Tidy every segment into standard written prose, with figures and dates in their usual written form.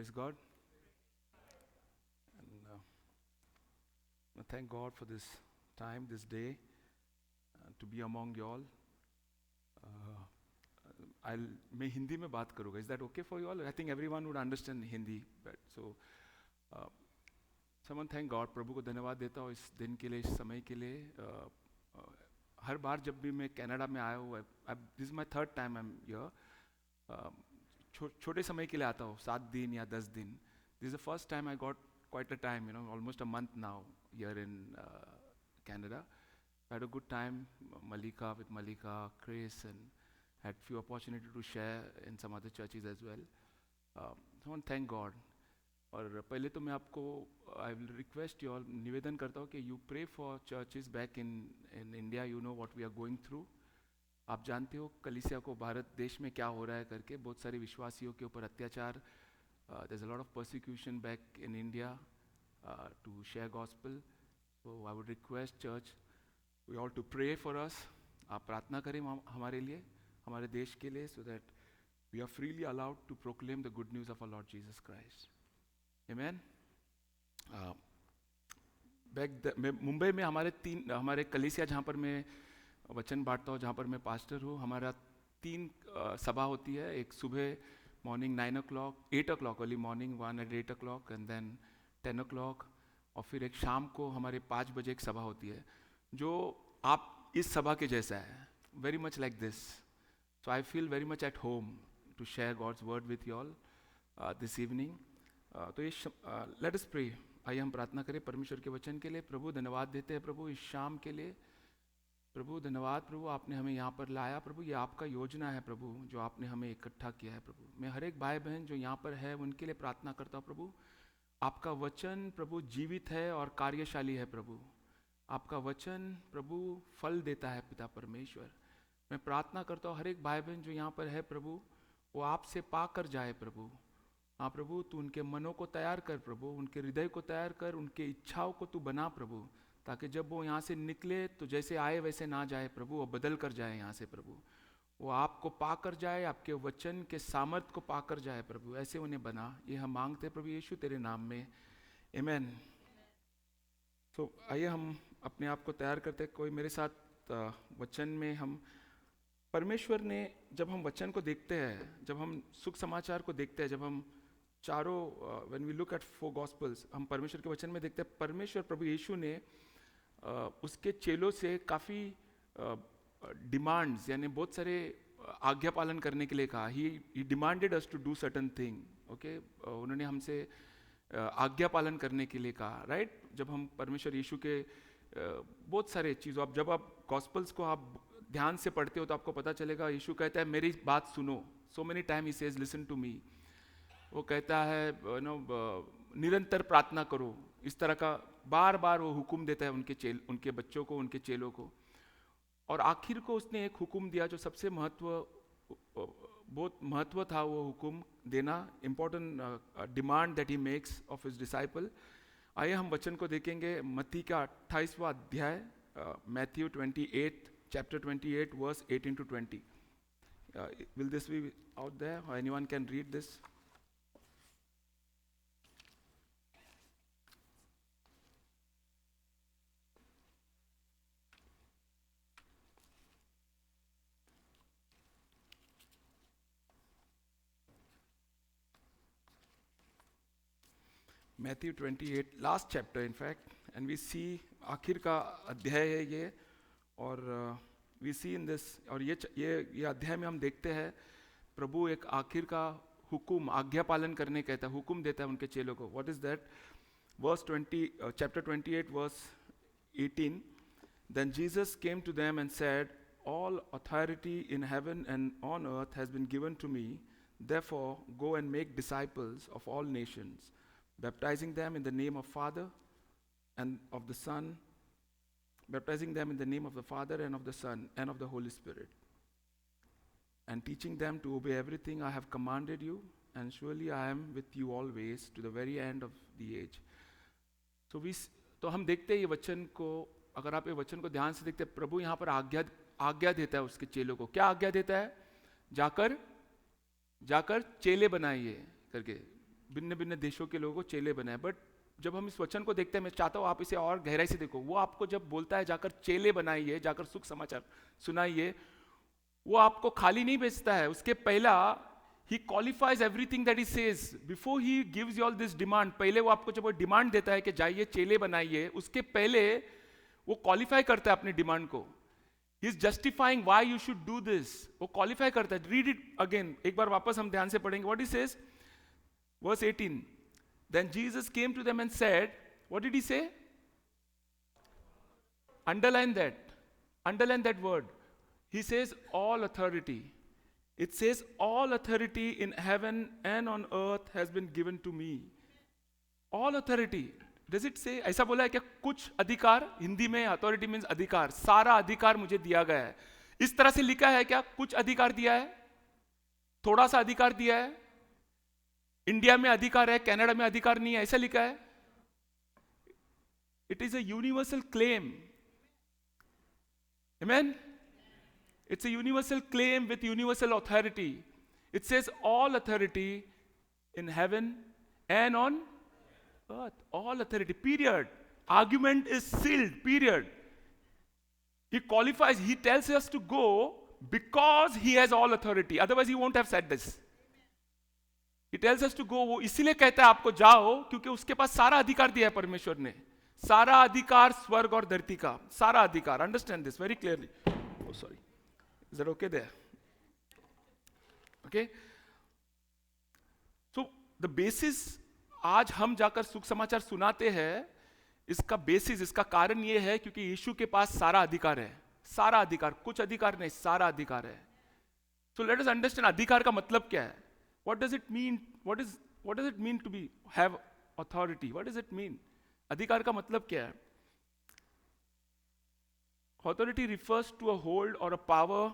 Praise God. And I thank God for this time, this day, to be among you all. मैं हिंदी में बात करूँगा. Is that okay for you all? I think everyone would understand Hindi. So, someone thank God. प्रभु को धन्यवाद देता हूँ इस दिन के लिए, इस समय के लिए. हर बार जब भी मैं कनाडा में आया हूँ, this is my third time I'm here. छोटे समय के लिए आता हूँ, 7 दिन या 10 दिन. This is the first time I got quite a time, almost a month now here in Canada. I had a good time, with Malika, Chris, and had few opportunity to share in some other churches as well. So I want to thank God. और पहले तो मैं आपको I will request you all, निवेदन करता हूँ कि you pray for churches back in India. You know what we are going through. आप जानते हो कलीसिया को भारत देश में क्या हो रहा है करके. बहुत सारे विश्वासियों के ऊपर अत्याचार. There's a lot of persecution back in India to share gospel. So I would request church, we all to pray for us. आप प्रार्थना करें हमारे लिए, हमारे देश के लिए, so that we are freely allowed to proclaim the good news of our Lord Jesus Christ. Amen. Mumbai में हमारे कलीसिया जहाँ पर मैं वचन बांटता हूँ, जहाँ पर मैं पास्टर हूँ, हमारा 3 सभा होती है. एक सुबह morning 9 o'clock, 8 o'clock early morning, 1 at 8 o'clock, and then 10 o'clock, और फिर एक शाम को हमारे 5 बजे एक सभा होती है, जो आप इस सभा के जैसा है. Very much like this. So I feel very much at home to share God's word with you all this evening. तो ये लेट अस प्रे. आइए हम प्रार्थना करें परमेश्वर के वचन के लिए. प्रभु धन्यवाद देते हैं प्रभु इस शाम के लिए. प्रभु धन्यवाद प्रभु, आपने हमें यहाँ पर लाया प्रभु. ये आपका योजना है प्रभु, जो आपने हमें इकट्ठा किया है प्रभु. मैं हर एक भाई बहन जो यहाँ पर है उनके लिए प्रार्थना करता हूँ प्रभु. आपका वचन प्रभु जीवित है और कार्यशाली है प्रभु. आपका वचन प्रभु फल देता है पिता परमेश्वर. मैं प्रार्थना करता हूँ हर एक भाई बहन जो यहाँ पर है प्रभु, वो आपसे पाकर जाए प्रभु. हाँ प्रभु, तू उनके मनों को तैयार कर प्रभु, उनके हृदय को तैयार कर, उनके इच्छाओं को तू बना प्रभु, ताकि जब वो यहाँ से निकले तो जैसे आए वैसे ना जाए प्रभु, वो बदल कर जाए यहाँ से प्रभु. वो आपको पाकर जाए, आपके वचन के सामर्थ को पाकर जाए प्रभु. ऐसे उन्हें बना. ये हम मांगते प्रभु यीशु तेरे नाम में. आमीन. तो आइए हम अपने आप को तैयार करते. कोई मेरे साथ वचन में हम परमेश्वर ने, जब हम वचन को देखते हैं, जब हम सुख समाचार को देखते हैं, जब हम चारों when we look at 4 gospels, हम परमेश्वर के वचन में देखते हैं परमेश्वर प्रभु यीशु ने उसके चेलों से काफ़ी डिमांड्स, यानी बहुत सारे आज्ञा पालन करने के लिए कहा. He demanded us to do certain thing. Okay, उन्होंने हमसे आज्ञा पालन करने के लिए कहा. राइट. जब हम परमेश्वर यीशु के बहुत सारे चीज़ों, जब आप गॉस्पल्स को आप ध्यान से पढ़ते हो तो आपको पता चलेगा यीशु कहता है मेरी बात सुनो. So many time he says listen to me. वो कहता है निरंतर प्रार्थना करो. इस तरह का बार बार वो हुक्म देता है उनके बच्चों को, उनके चेलों को. और आखिर को उसने एक हुक्म दिया जो सबसे बहुत महत्व था. वो हुक्म देना, important demand that he makes of his disciple. आइए हम वचन को देखेंगे. मत्ती का 28वां अध्याय, Matthew 28, chapter 28, verse 18 to 20. Will this be out there, or anyone can read this? Matthew 28, last chapter in fact, and we see आखिर का अध्याय है ये. और वी सी इन दिस, और ये अध्याय में हम देखते हैं प्रभु एक आखिर का हुक्म, आज्ञा पालन करने कहता है, हुक्म देता है उनके चेलों को. What is that? Verse 20, chapter 28 verse 18. Then Jesus came to them and said, all authority in heaven and on earth has been given to me. Therefore go and make disciples of all nations, baptizing them in the name of father and of the son, baptizing them in the name of the Father and of the Son and of the Holy Spirit, and teaching them to obey everything I have commanded you, and surely I am with you always to the very end of the age. तो हम देखते हैं ये वचन को, अगर आप ये वचन को ध्यान से देखते हैं, प्रभु यहाँ पर आज्ञा देता है उसके चेलों को. क्या आज्ञा देता है? जाकर चेले बनाइए करके. भिन्न भिन्न देशों के लोगों को चेले बनाए। बट जब हम इस वचन को देखते हैं, मैं चाहता हूँ आप इसे और गहराई से देखो। वो आपको जब बोलता है जाकर चेले बनाइए, जाकर सुख समाचार सुनाइए, वो आपको खाली नहीं भेजता है। उसके पहला he qualifies everything that he says before he gives you all this demand। पहले वो आपको जब वो डिमांड देता है कि जाइए चेले बनाइए, उसके पहले वो क्वालिफाई करता है अपनी डिमांड को। he is justifying why you should do this। वो क्वालिफाई करता है। read it again, एक बार वापस हम ध्यान से पढ़ेंगे। what he says, verse 18, then Jesus came to them and said, what did he say? Underline that word। he says all authority। It says all authority in heaven and on earth has been given to me। all authority, does it say, ऐसा बोला है क्या? कुछ अधिकार, हिंदी में authority means अधिकार, सारा अधिकार मुझे दिया गया है। इस तरह से लिखा है क्या? कुछ अधिकार दिया है, थोड़ा सा अधिकार दिया है, इंडिया में अधिकार है, कनाडा में अधिकार नहीं है, ऐसा लिखा है? It is a universal claim। Amen? It's a universal claim with universal authority। It says all authority in heaven and on earth। all authority, period। argument is sealed, period। he qualifies, he tells us to go because he has all authority, otherwise he won't have said this। he tells us to go, वो इसीलिए कहता है आपको जाओ क्योंकि उसके पास सारा अधिकार दिया है परमेश्वर ने। सारा अधिकार स्वर्ग और धरती का, सारा अधिकार। Understand this very clearly. oh sorry, is that okay there? okay, so the basis, आज हम जाकर सुख समाचार सुनाते हैं, इसका बेसिस, इसका कारण यह है क्योंकि यीशु के पास सारा अधिकार है। सारा अधिकार, कुछ अधिकार नहीं, सारा अधिकार है। so let us understand अधिकार का मतलब क्या है। what does it mean, what does it mean to be have authority? what does it mean? अधिकार का मतलब क्या है? authority refers to a hold or a power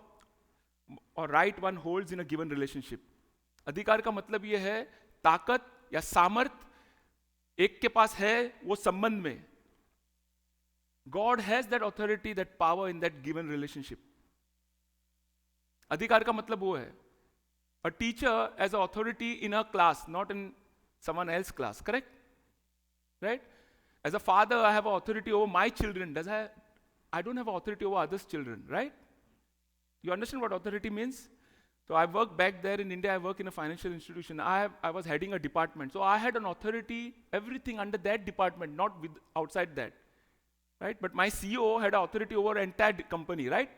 or right one holds in a given relationship। अधिकार का मतलब यह है ताकत या सामर्थ एक के पास है वो संबंध में। God has that authority, that power in that given relationship। अधिकार का मतलब वो है। A teacher has an authority in a class, not in someone else's class, correct? Right? As a father, I have authority over my children. I don't have authority over others' children, right? You understand what authority means? So I worked back there in India, I work in a financial institution. I was heading a department. So I had an authority, everything under that department, not outside that. Right? But my CEO had authority over an entire company, right?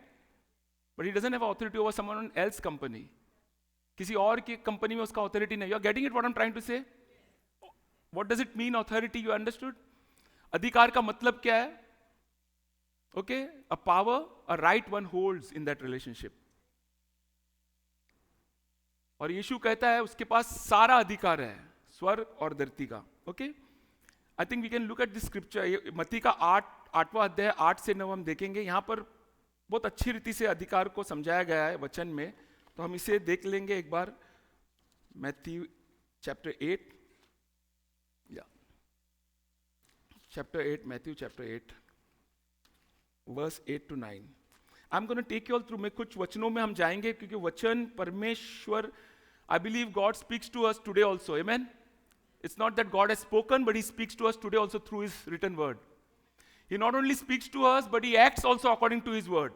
But he doesn't have authority over someone else's company. किसी और की company में उसका authority नहीं. You are getting it what I'm trying to say? What does it mean authority? You understood? अधिकार का मतलब क्या है? Okay, a power, a right one holds in that relationship। और यीशु कहता है उसके पास सारा अधिकार है स्वर्ग और धरती का। Okay, I think we can look at this scripture. मत्ती का 8वां अध्याय 8 से 9 हम देखेंगे। यहाँ पर बहुत अच्छी रीति से अधिकार को समझाया गया है वचन में, तो हम इसे देख लेंगे एक बार। Matthew chapter 8, Matthew chapter 8 verse 8 to 9। I'm going to take you all through। मैं कुछ वचनों में हम जाएंगे क्योंकि वचन परमेश्वर, I believe God speaks to us today also, amen? It's not that God has spoken, but He speaks to us today also through His written word। He not only speaks to us, but He acts also according to His word,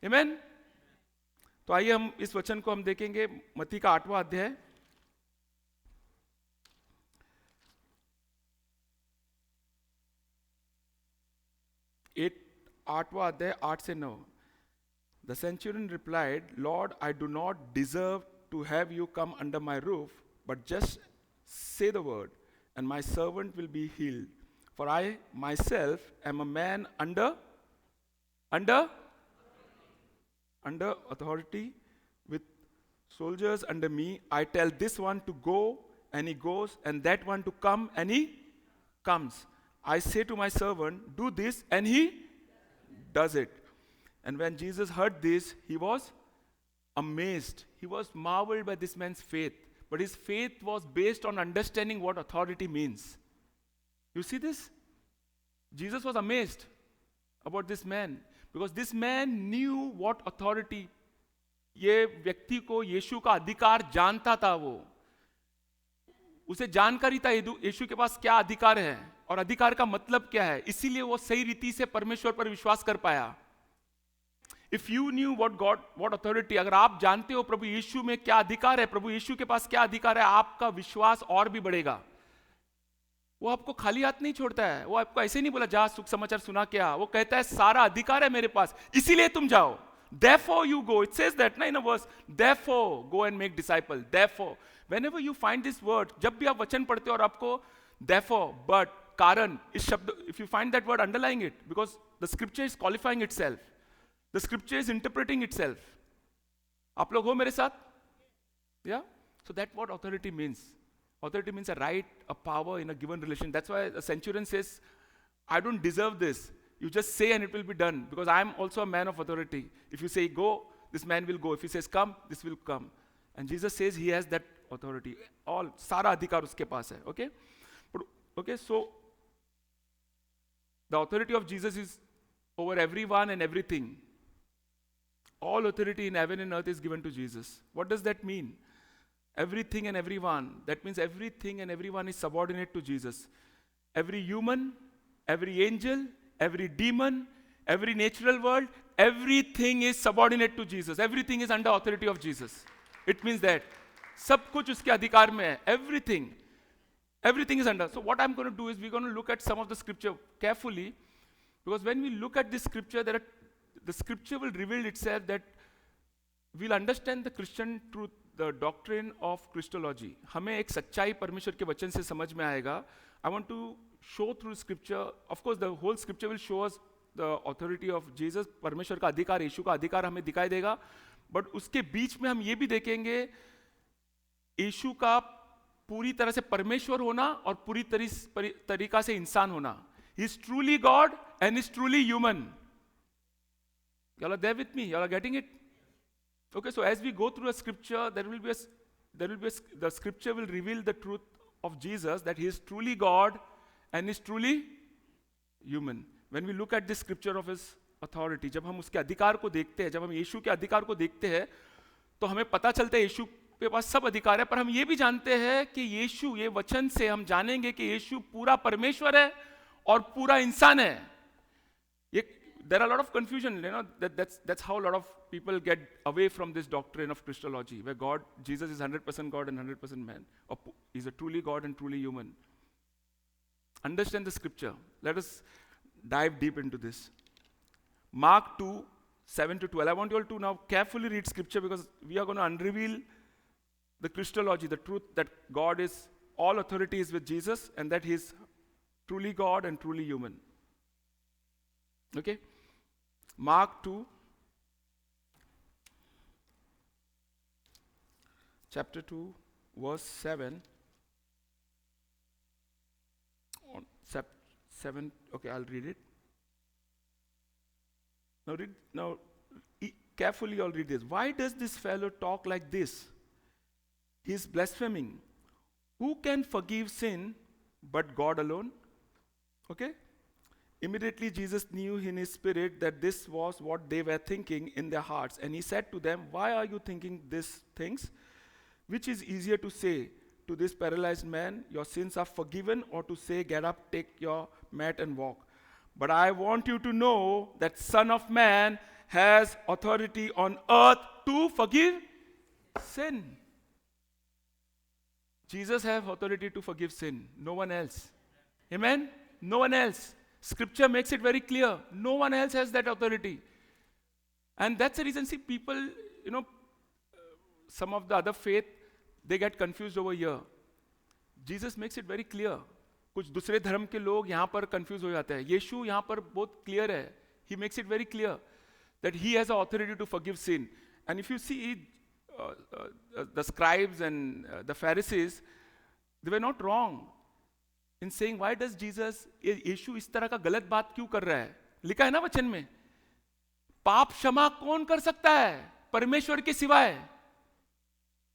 amen? तो आइए हम इस वचन को हम देखेंगे। मत्ती का 8वां अध्याय, आठवां अध्याय 8 से 9। The centurion replied, Lord, I do not deserve to have you come under my roof, but just say the word, and my servant will be healed. For I myself am a man under authority, with soldiers under me. I tell this one to go, and he goes, and that one to come, and he comes. I say to my servant, do this, and he does it. And when Jesus heard this, he was amazed. He was marveled by this man's faith. But his faith was based on understanding what authority means. You see this? Jesus was amazed about this man because this man knew what authority. ये व्यक्ति को यीशु का अधिकार जानता था। उसे जानकारी था यीशु के पास क्या अधिकार है और अधिकार का मतलब क्या है, इसीलिए वो सही रीति से परमेश्वर पर विश्वास कर पाया। If you knew what authority, अगर आप जानते हो प्रभु यीशु में क्या अधिकार है, प्रभु यीशु के पास क्या अधिकार है, आपका विश्वास और भी बढ़ेगा। वो आपको खाली हाथ नहीं छोड़ता है, वो आपको ऐसे नहीं बोला जा सुख समाचार सुना क्या, वो कहता है सारा अधिकार है मेरे पास, इसीलिए तुम जाओ। Therefore you go. It says that in a verse, therefore go and make disciple. Therefore, whenever you find this word, जब भी आप वचन पढ़ते हो और आपको therefore, but, कारण, इस शब्द, if you find that word, underline it, because the scripture is qualifying itself. The scripture is interpreting itself. आप लोग हो मेरे साथ? Yeah? So that's what authority means. Authority means a right, a power in a given relation. That's why the centurion says, I don't deserve this. You just say and it will be done, because I am also a man of authority. If you say go, this man will go. If he says come, this will come. And Jesus says he has that authority. All सारा अधिकार उसके पास है. Okay? But, okay, so the authority of Jesus is over everyone and everything. All authority in heaven and earth is given to Jesus. What does that mean? Everything and everyone. That means everything and everyone is subordinate to Jesus. Every human, every angel, every demon, every natural world, everything is subordinate to Jesus. Everything is under authority of Jesus. It means that सब कुछ उसके अधिकार में है. Everything is under. So what I'm going to do is we're going to look at some of the scripture carefully, because when we look at this scripture, the scripture will reveal itself that we'll understand the Christian truth, the doctrine of Christology. हमें एक सच्चाई परमेश्वर के वचन से समझ में आएगा. I want to show through scripture. Of course, the whole scripture will show us the authority of Jesus. परमेश्वर का अधिकार, यीशु का अधिकार हमें दिखाई देगा. But उसके बीच में हम ये भी देखेंगे यीशु का पूरी तरह से परमेश्वर होना और पूरी तरीका से इंसान होना. He is truly God and is truly human. Y'all are there with me? Y'all are getting it? Okay, so as we go through a scripture, the scripture will reveal the truth of Jesus, that he is truly God and is truly human. When we look at this scripture of his authority, जब हम उसके अधिकार को देखते हैं, जब हम यीशु के अधिकार को देखते हैं, तो हमें पता चलता है यीशु के पास सब अधिकार है. पर हम ये भी जानते हैं कि यीशु, ये वचन से हम जानेंगे कि यीशु पूरा परमेश्वर है और पूरा इंसान है. There are a lot of confusion, that's how a lot of people get away from this doctrine of Christology, where Jesus is 100% God and 100% man, or he's a truly God and truly human. Understand the scripture. Let us dive deep into this. Mark 2, 7 to 12. I want you all to now carefully read scripture, because we are going to unreveal the Christology, the truth that God is, all authority is with Jesus, and that he is truly God and truly human. Okay? Mark 2, chapter 2, verse 7. 7, okay, I'll read it. Now, carefully I'll read this. Why does this fellow talk like this? He is blaspheming. Who can forgive sin but God alone? Okay? Immediately Jesus knew in his spirit that this was what they were thinking in their hearts. And he said to them, why are you thinking these things? Which is easier to say to this paralyzed man, your sins are forgiven, or to say, get up, take your mat and walk? But I want you to know that Son of Man has authority on earth to forgive sin. Jesus has authority to forgive sin. No one else. Amen? No one else. Scripture makes it very clear. No one else has that authority. And that's the reason, see, people, some of the other faith, they get confused over here. Jesus makes it very clear. कुछ दूसरे धर्म के लोग यहाँ पर confused हो जाते हैं. यीशु यहाँ पर बहुत clear है. He makes it very clear that he has the authority to forgive sin. And if you see the scribes and the Pharisees, they were not wrong in saying, why does Jesus, यीशु इस तरह का गलत बात क्यों कर रहा है? लिखा है ना वचन में, पाप क्षमा कौन कर सकता है? परमेश्वर के सिवाय.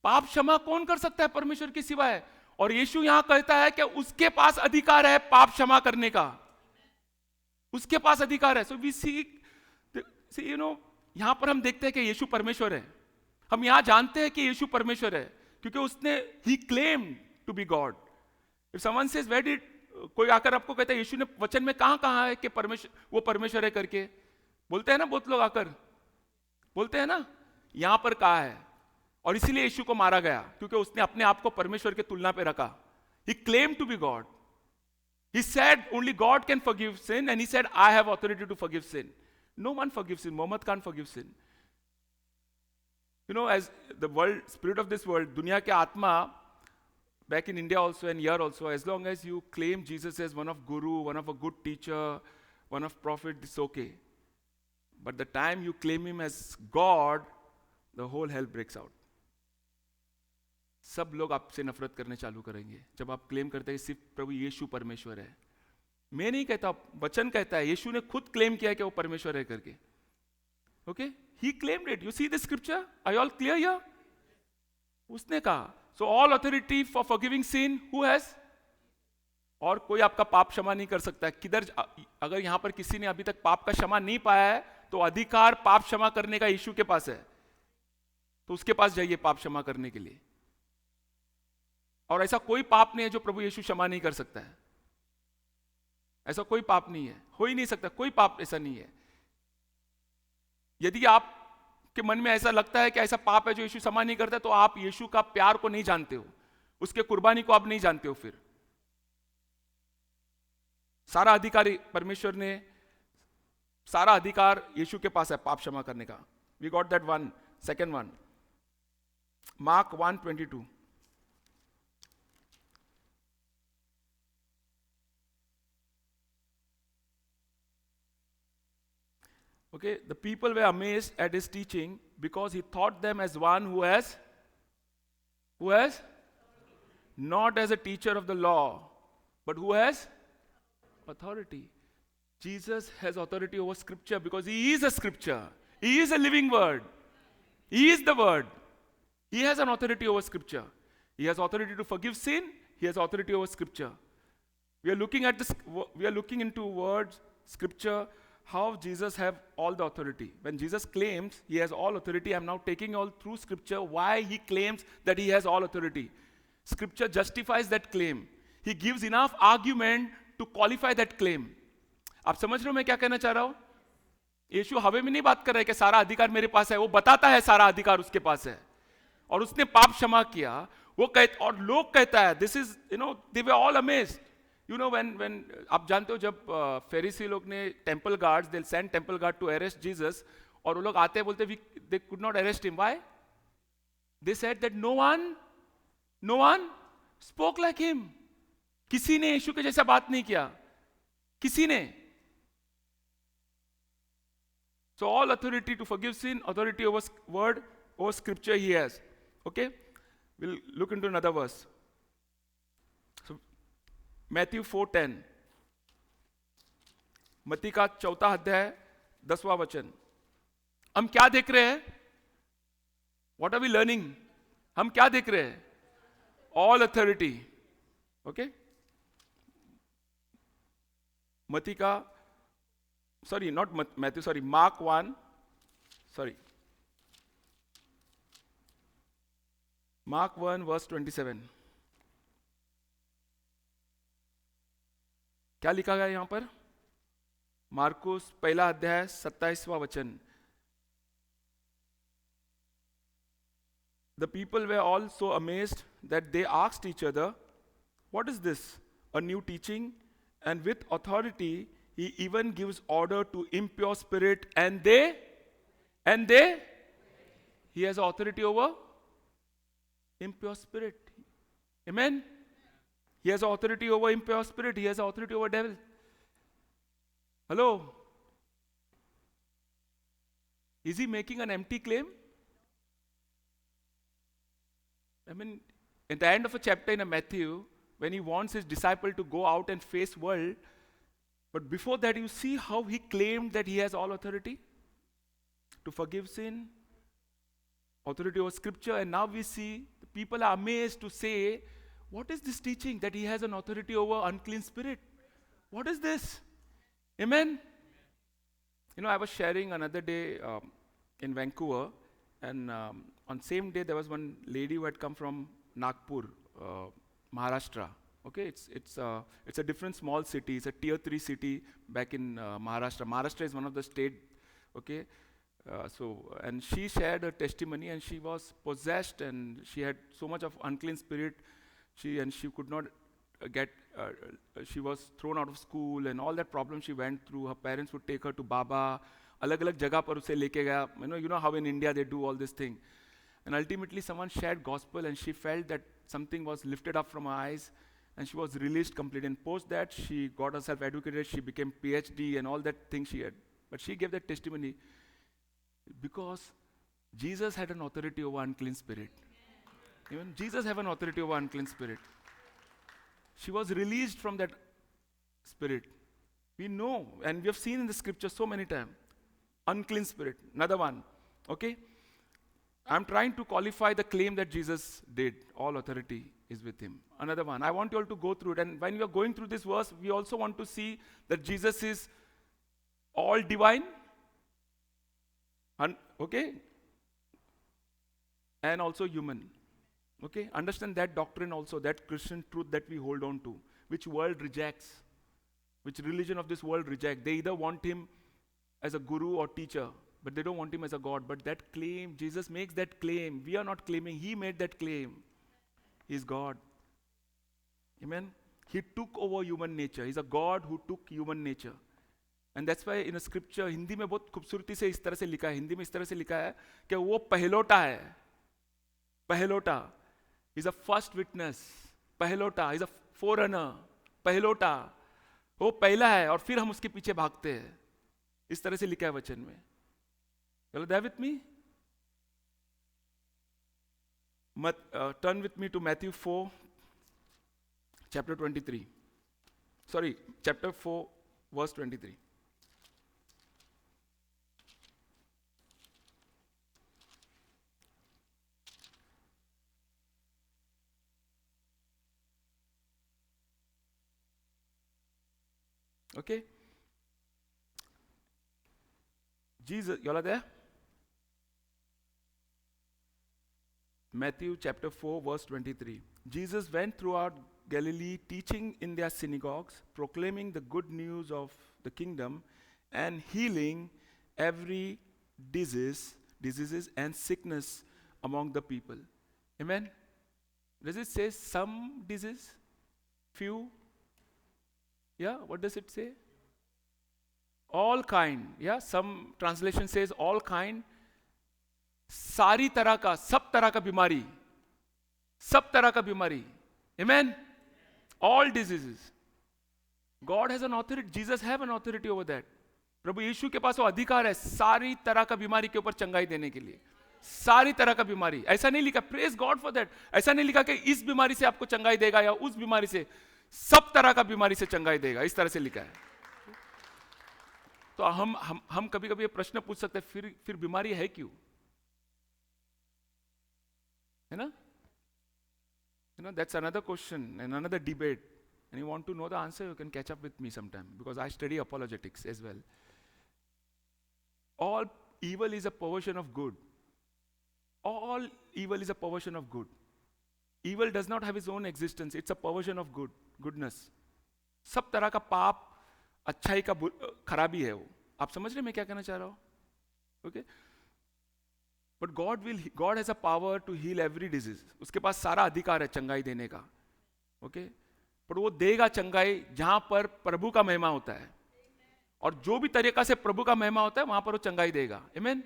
पाप क्षमा कौन कर सकता है? परमेश्वर के सिवाय. और यीशु यहां कहता है कि उसके पास अधिकार है पाप क्षमा करने का. उसके पास अधिकार है. सो वी सी यहां पर हम देखते हैं कि यीशु परमेश्वर है. हम यहां जानते हैं कि यीशु परमेश्वर है क्योंकि उसने, he claimed to be God. If someone says, where did, कोई आकर आपको कहता है यीशु ने वचन में कहां कहा है कि परमेश्वर, वो परमेश्वर है करके, बोलते हैं ना बहुत लोग आकर, बोलते हैं ना यहां पर कहा है, और इसीलिए यीशु को मारा गया क्योंकि उसने अपने आप को परमेश्वर के तुलना पे रखा. He claimed to be God. He said only God can forgive sin, and he said I have authority to forgive sin. No one forgives sin. Muhammad can't forgive sin. You know, as the world, spirit of this world, दुनिया के आत्मा, back in India also and here also, as long as you claim Jesus as one of guru, one of a good teacher, one of prophet, it's okay. But the time you claim him as God, the whole hell breaks out. सब लोग आपसे नफरत करने चालू करेंगे जब आप claim करते हैं सिर्फ प्रभु यीशु परमेश्वर है. मैं नहीं कहता, वचन कहता है, यीशु ने खुद क्लेम किया कि वो परमेश्वर है करके. Okay, he claimed it. You see the scripture, are you all clear here? उसने कहा, so all authority for forgiving sin who has, और कोई आपका पाप क्षमा नहीं कर सकता है. किधर, अगर यहां पर किसी ने अभी तक पाप का क्षमा नहीं पाया है तो अधिकार पाप क्षमा करने का यीशु के पास है, तो उसके पास जाइए पाप क्षमा करने के लिए. और ऐसा कोई पाप नहीं है जो प्रभु यीशु क्षमा नहीं कर सकता है. ऐसा कोई पाप नहीं है, हो ही नहीं सकता, कोई पाप ऐसा नहीं है. यदि आप के मन में ऐसा लगता है कि ऐसा पाप है जो यीशु क्षमा नहीं करता, तो आप यीशु का प्यार को नहीं जानते हो, उसके कुर्बानी को आप नहीं जानते हो. फिर सारा अधिकार परमेश्वर ने, सारा अधिकार यीशु के पास है पाप क्षमा करने का. We got that one. Second one, Mark 1:22. Okay, the people were amazed at his teaching because he taught them as one who has, not as a teacher of the law, but who has authority. Jesus has authority over scripture because he is a scripture. He is a living word. He is the word. He has an authority over scripture. He has authority to forgive sin. He has authority over scripture. We are looking at this, we are looking into words, scripture, how Jesus have all the authority. When Jesus claims he has all authority, I'm now taking all through scripture why he claims that he has all authority. Scripture justifies that claim. He gives enough argument to qualify that claim. आप समझ रहे हो मैं क्या कहना चाह रहा हूं? यीशु हवे में नहीं बात कर रहा है कि सारा अधिकार मेरे पास है, वो बताता है सारा अधिकार उसके पास है और उसने पाप क्षमा किया. वो कहता, और लोग कहता है, this is, you know, they were all amazed. You know, when आप जानते हो जब फेरिसी लोग ने temple guards, they'll send temple guard to arrest Jesus, और वो लोग आते हैं बोलते they could not arrest him. Why? They said that no one spoke like him. किसी ने यीशु के जैसा बात नहीं किया, किसी ने. So all authority to forgive sin, authority over word, over scripture he has. Okay, we'll look into another verse. Matthew 4:10, मत्ती का 4 अध्याय 10वां वचन. हम क्या देख रहे हैं? What are we learning? हम क्या देख रहे हैं? All authority. ओके, मत्ती का, sorry not Matthew, sorry Mark 1, sorry Mark 1 verse 27. क्या लिखा गया यहां पर? मार्कुस 1 अध्याय 27वां वचन. The people were all so amazed that they asked each other, what is this? A new teaching? And with authority he even gives order to impure spirit, and they he has authority over impure spirit. Amen. He has authority over impure spirit. He has authority over devil. Hello? Is he making an empty claim? I mean, at the end of a chapter in Matthew, when he wants his disciple to go out and face world, but before that you see how he claimed that he has all authority to forgive sin, authority over scripture, and now we see the people are amazed to say, what is this teaching that he has an authority over unclean spirit? What is this? Amen? You know, I was sharing another day in Vancouver, and on same day there was one lady who had come from Nagpur, Maharashtra. Okay, it's a different small city. It's a tier 3 city back in Maharashtra. Maharashtra is one of the state. Okay, and she shared her testimony, and she was possessed, and she had so much of unclean spirit. She could not get. She was thrown out of school, and all that problem she went through. Her parents would take her to Baba. अलग-अलग जगह पर उसे लेके गया. You know how in India they do all this thing. And ultimately someone shared gospel, and she felt that something was lifted up from her eyes, and she was released completely. And post that, she got herself educated, she became PhD and all that thing she had. But she gave that testimony because Jesus had an authority over unclean spirit. Even Jesus had an authority over unclean spirit. She was released from that spirit. We know, and we have seen in the scripture so many times. Unclean spirit, another one. Okay? I'm trying to qualify the claim that Jesus did. All authority is with him. Another one. I want you all to go through it. And when we are going through this verse, we also want to see that Jesus is all divine. Okay? And also human. Okay? Understand that doctrine also, that Christian truth that we hold on to, which world rejects, which religion of this world rejects. They either want him as a guru or teacher, but they don't want him as a God. But that claim, Jesus makes that claim. We are not claiming, he made that claim. He is God. Amen? He took over human nature. He's a God who took human nature. And that's why in a scripture, Hindi में बहुत खूबसूरती से इस तरह से लिखा है, हिंदी में इस तरह से लिखा है कि वो पहलोटा है. पहलोटा. He's a first witness. पहलोटा. He's a forerunner. पहलोटा. वो पहला है और फिर हम उसके पीछे भागते हैं. इस तरह से लिखा है वचन में. You there with me? Turn with me to Matthew 4, chapter 23. Sorry, chapter 4, verse 23. Okay? Jesus, you all are there? Matthew chapter 4, verse 23. Jesus went throughout Galilee, teaching in their synagogues, proclaiming the good news of the kingdom, and healing every diseases and sickness among the people. Amen? Does it say some disease? Few? Yeah, what does it say? All kind. Yeah, some translation says all kind. सारी तरह का, सब तरह का बीमारी, सब तरह का बीमारी. Amen? All diseases. God has an authority. Jesus have an authority over that. प्रभु यीशु के पास वो अधिकार है सारी तरह का बीमारी के ऊपर चंगाई देने के लिए. सारी तरह का बीमारी. ऐसा नहीं लिखा, प्रेज गॉड फॉर दैट. ऐसा नहीं लिखा कि इस बीमारी से आपको चंगाई देगा या उस बीमारी से, सब तरह का बीमारी से चंगाई देगा. इस तरह से लिखा है. तो हम कभी कभी ये प्रश्न पूछ सकते हैं, फिर बीमारी है क्यों? है ना? That's another question and another debate. And you want to know the answer, you can catch up with me sometime, because I study apologetics as well. All evil is a perversion of good. All evil is a perversion of good. Evil does not have its own existence. It's a perversion of goodness. सब तरह का पाप अच्छाई का खराबी है वो. आप समझ रहे मैं क्या कहना चाह रहा हूँ? Okay? But God has a power to heal every disease. उसके पास सारा अधिकार है चंगाई देने का. Okay? पर वो देगा चंगाई जहां पर प्रभु का महिमा होता है. और जो भी तरीका से प्रभु का महिमा होता है वहां पर वो चंगाई देगा. Amen?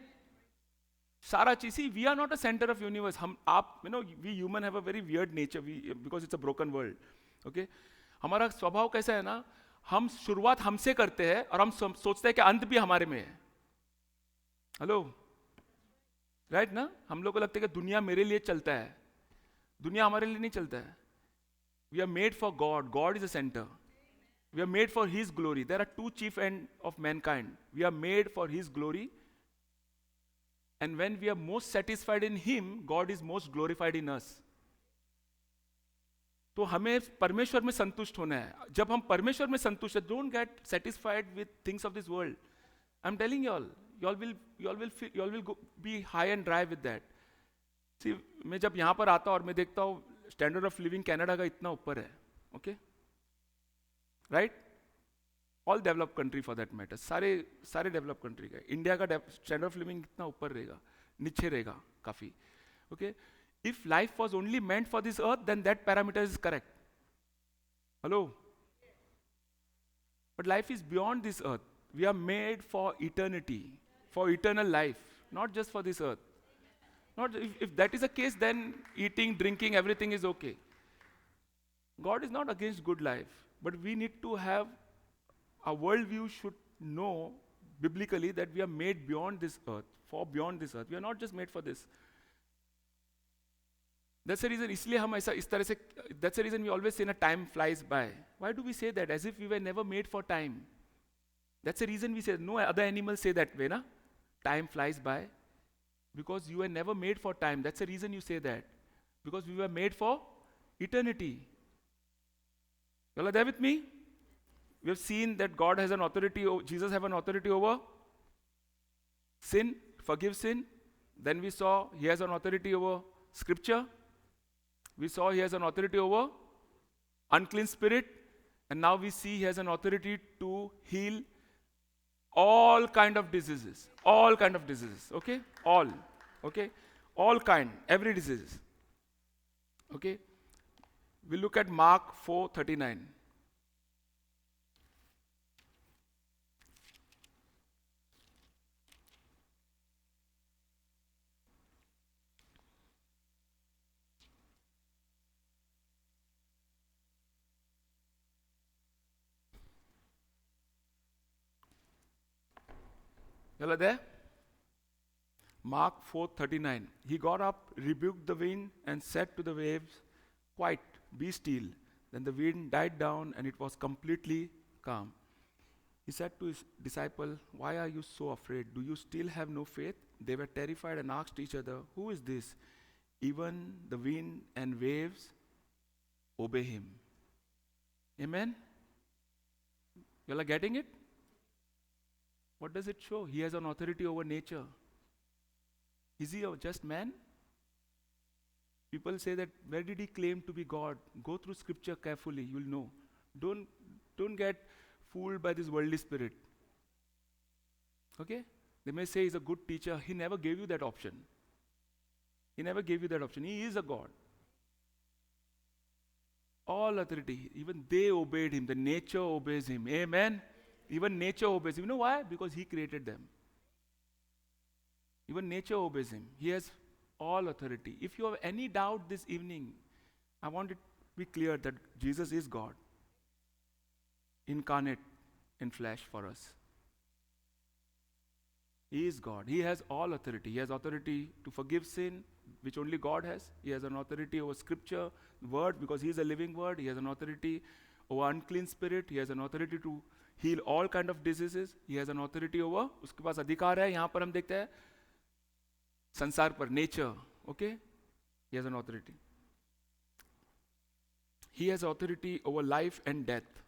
सारा चीज, we are not a center of universe. We human have a very weird nature because it's a broken world. Okay? हमारा स्वभाव कैसा है ना, हम शुरुआत हमसे करते हैं और हम सोचते हैं कि अंत भी हमारे में है. हेलो, राइट ना? हम लोग को लगता है कि दुनिया मेरे लिए चलता है. दुनिया हमारे लिए नहीं चलता है. We are made for God. God is a centre. We are made for his glory. There are two chief end of mankind. We are made for his glory, and when we are most satisfied in him, God is most glorified in us. तो हमें परमेश्वर में संतुष्ट होना है. जब हम परमेश्वर में संतुष्ट है, don't get satisfied with things of this world. I am telling you all, you all will be high and dry with that. See, मैं जब यहाँ पर आता हूँ और मैं देखता हूँ स्टैंडर्ड ऑफ लिविंग कनाडा का इतना ऊपर है. Okay, right? All develop country for that matter, सारे डेवलप कंट्री का, इंडिया का स्टैंडर्ड ऑफ लिविंग कितना ऊपर रहेगा, नीचे रहेगा काफी. Okay, if life was only meant for this earth, then that parameter is correct. Hello? But life is beyond this earth. We are made for eternity, for eternal life, not just for this earth. Not if that is the case, then eating, drinking, everything is okay. God is not against good life, but we need to have, our worldview should know biblically that we are made beyond this earth, for beyond this earth. We are not just made for this. That's the reason, इसलिए हम ऐसा इस तरह से, that's the reason we always say na time flies by. Why do we say that? As if we were never made for time. That's the reason we say. No other animals say that way, na? Time flies by. Because you were never made for time. That's the reason you say that. Because we were made for eternity. You all are there with me? We have seen that God has an authority, Jesus has an authority over sin, forgive sin. Then we saw he has an authority over scripture. We saw he has an authority over unclean spirit. And now we see he has an authority to heal all kind of diseases. All kind of diseases. Okay? All. Okay? All kind. Every disease. Okay? We look at Mark 4:39. You all are there? Mark 4:39. He got up, rebuked the wind, and said to the waves, "Quiet, be still." Then the wind died down, and it was completely calm. He said to his disciple, "Why are you so afraid? Do you still have no faith?" They were terrified and asked each other, "Who is this? Even the wind and waves obey him." Amen? You all are getting it? What does it show? He has an authority over nature. Is he a just man? People say that, where did he claim to be God? Go through scripture carefully, you'll know. Don't get fooled by this worldly spirit. Okay? They may say he's a good teacher. He never gave you that option. He never gave you that option. He is a God. All authority, even they obeyed him. The nature obeys him. Amen? Even nature obeys him. You know why? Because he created them. Even nature obeys him. He has all authority. If you have any doubt this evening, I want it to be clear that Jesus is God, incarnate in flesh for us. He is God. He has all authority. He has authority to forgive sin, which only God has. He has an authority over scripture, word, because he is a living word. He has an authority over unclean spirit. He has an authority to heal all kind of diseases. He has an authority over, उसके पास अधिकार है. यहाँ पर हम देखते हैं संसार पर, nature. Okay? He has an authority. He has authority over life and death.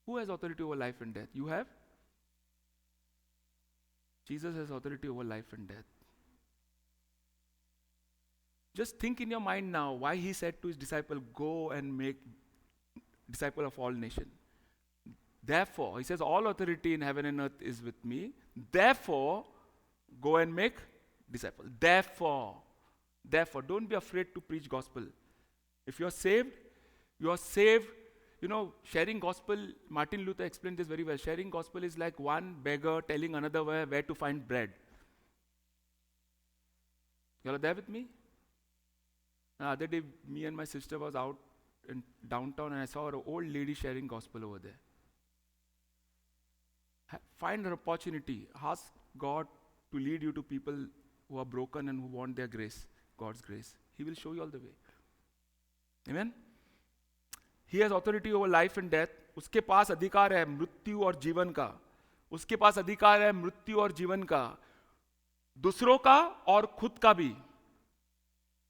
Who has authority over life and death? You have? Jesus has authority over life and death. Just think in your mind now why he said to his disciple, "Go and make disciple of all nations." Therefore, he says, all authority in heaven and earth is with me. Therefore, go and make disciples. Therefore, don't be afraid to preach gospel. If you are saved, you are saved. You know, sharing gospel, Martin Luther explained this very well. Sharing gospel is like one beggar telling another where to find bread. You all are there with me? The other day, me and my sister was out in downtown and I saw an old lady sharing gospel over there. Find an opportunity. Ask God to lead you to people who are broken and who want their grace, God's grace. He will show you all the way. Amen? He has authority over life and death. उसके पास अधिकार है मृत्यु और जीवन का. उसके पास अधिकार है मृत्यु और जीवन का. दूसरों का और खुद का भी.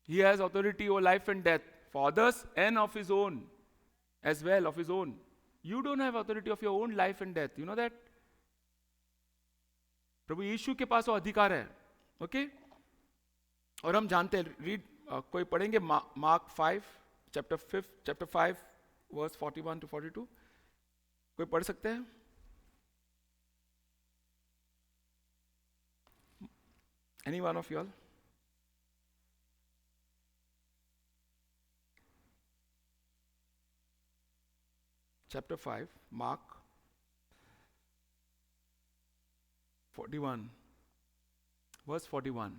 He has authority over life and death for others and of his own as well, of his own. You don't have authority of your own life and death. You know that? प्रभु यीशु के पास वो अधिकार है. Okay? और हम जानते हैं, read कोई पढ़ेंगे मार्क 5 चैप्टर 5 वर्स 41 to 42, कोई पढ़ सकते हैं? Any one of you all? Chapter 5, Mark 41, verse 41.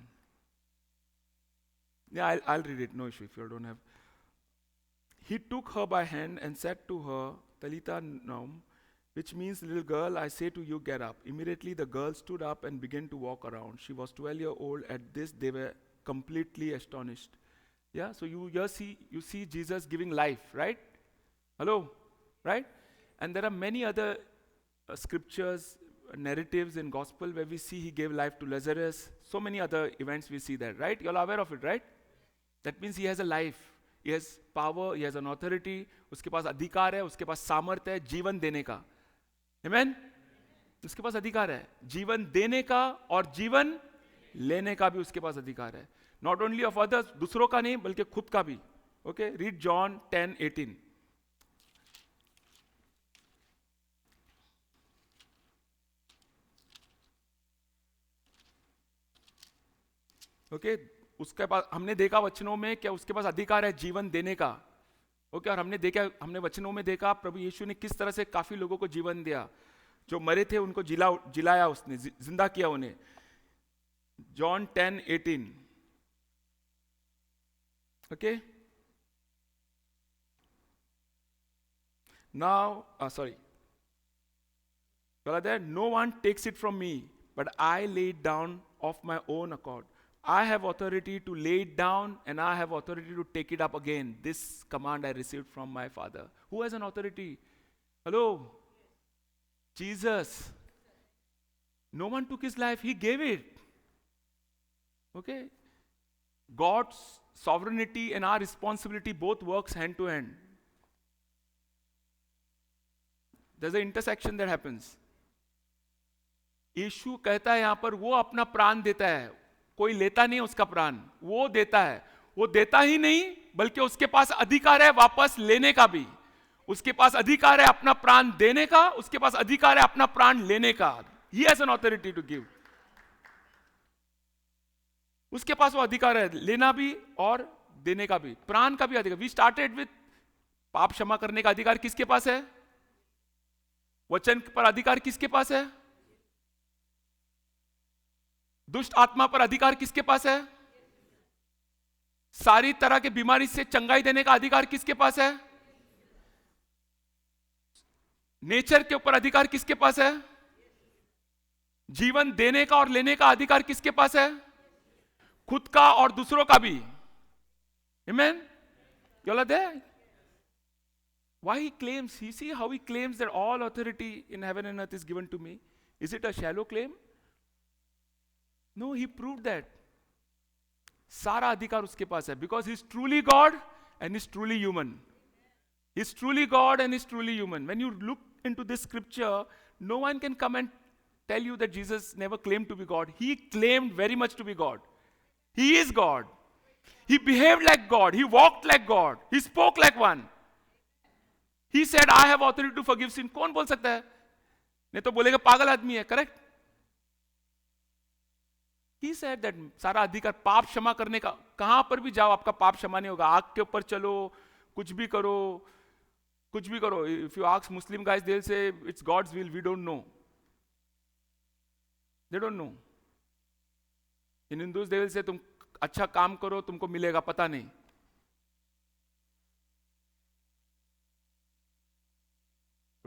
Yeah, I'll read it, no issue if you don't have. He took her by hand and said to her, Talitha Naum, which means, little girl, I say to you, get up. Immediately the girl stood up and began to walk around. She was 12 years old. At this, they were completely astonished. Yeah, so you see Jesus giving life, right? Hello, right? And there are many other scriptures, narratives in gospel where we see he gave life to Lazarus. So many other events we see that, right? You're aware of it, right? That means he has a life. He has power, he has an authority, उसके पास अधिकार है, उसके पास सामर्थ्य है जीवन देने का. Amen? उसके पास अधिकार है जीवन देने का और जीवन लेने का भी उसके पास अधिकार है. Not only of others, दूसरों का नहीं बल्कि खुद का भी. Okay? Read John 10:18. Okay? उसके पास हमने देखा वचनों में क्या उसके पास अधिकार है जीवन देने का. ओके, और हमने वचनों में देखा प्रभु यीशु ने किस तरह से काफी लोगों को जीवन दिया. जो मरे थे उनको जिलाया उसने, जिंदा किया उन्हें. John 10:18. Okay, now sorry, no one takes it from me, but I lay it down of my own accord. I have authority to lay it down and I have authority to take it up again. This command I received from my Father. Who has an authority? Hello? Jesus. No one took his life, he gave it. Okay? God's sovereignty and our responsibility both works hand to hand. There's an intersection that happens. यीशु कहता है यहां पर वो अपना प्राण देता है, कोई लेता नहीं उसका प्राण, वो देता है. वो देता ही नहीं बल्कि उसके पास अधिकार है वापस लेने का भी. उसके पास अधिकार है अपना प्राण देने का, उसके पास अधिकार है अपना प्राण लेने का. He has an authority to give. उसके पास वो अधिकार है लेना भी और देने का भी, प्राण का भी अधिकार. वी स्टार्टेड विथ पाप क्षमा करने का अधिकार किसके पास है? वचन पर अधिकार किसके पास है? दुष्ट आत्मा पर अधिकार किसके पास है? सारी तरह के बीमारी से चंगाई देने का अधिकार किसके पास है? नेचर के ऊपर अधिकार किसके पास है? जीवन देने का और लेने का अधिकार किसके पास है? खुद का और दूसरों का भी. Amen? You all are there? Why he claims, you see how he claims that all authority in heaven and earth is given to me. Is it a shallow claim? No, he proved that. सारा अधिकार उसके पास है because he is truly God and he is truly human. He is truly God and he is truly human. When you look into this scripture, no one can come and tell you that Jesus never claimed to be God. He claimed very much to be God. He is God. He behaved like God. He walked like God. He spoke like one. He said, I have authority to forgive sin. कौन बोल सकता है? नहीं तो बोलेगा पागल आदमी है. Correct? He said that सारा अधिकार पाप क्षमा करने का, कहां पर भी जाओ आपका पाप क्षमा नहीं होगा. आग के ऊपर चलो, कुछ भी करो, कुछ भी करो. If you ask Muslim guys, they'll say it's God's will. We don't know. They don't know. In Hindus they will say तुम अच्छा काम करो तुमको मिलेगा, पता नहीं.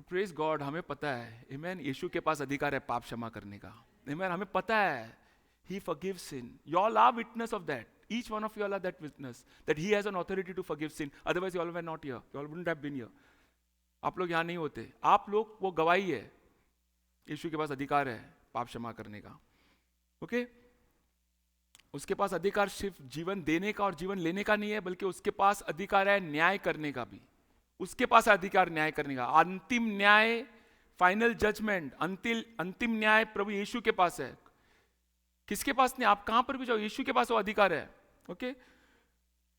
Praise God, हमें पता है. Amen. यीशु के पास अधिकार है पाप क्षमा करने का. Amen. हमें पता है. He forgives sin. You all are witness of that. Each one of you all are that witness. That he has an authority to forgive sin. Otherwise you all were not here. You all wouldn't have been here. आप लोग यहाँ नहीं होते. आप लोग वो गवाही है. यीशु के पास अधिकार है पाप क्षमा करने का. ओके? उसके पास अधिकार सिर्फ जीवन देने का और जीवन लेने का नहीं है, बल्कि उसके पास अधिकार है न्याय करने का भी. उसके पास अधिकार न्याय करने का. अंतिम न्याय, फाइनल जजमेंट, अंतिम न्याय प्रभु यीशु के पास है. किसके पास नहीं? आप कहां पर भी जाओ, यीशु के पास वो अधिकार है. Okay?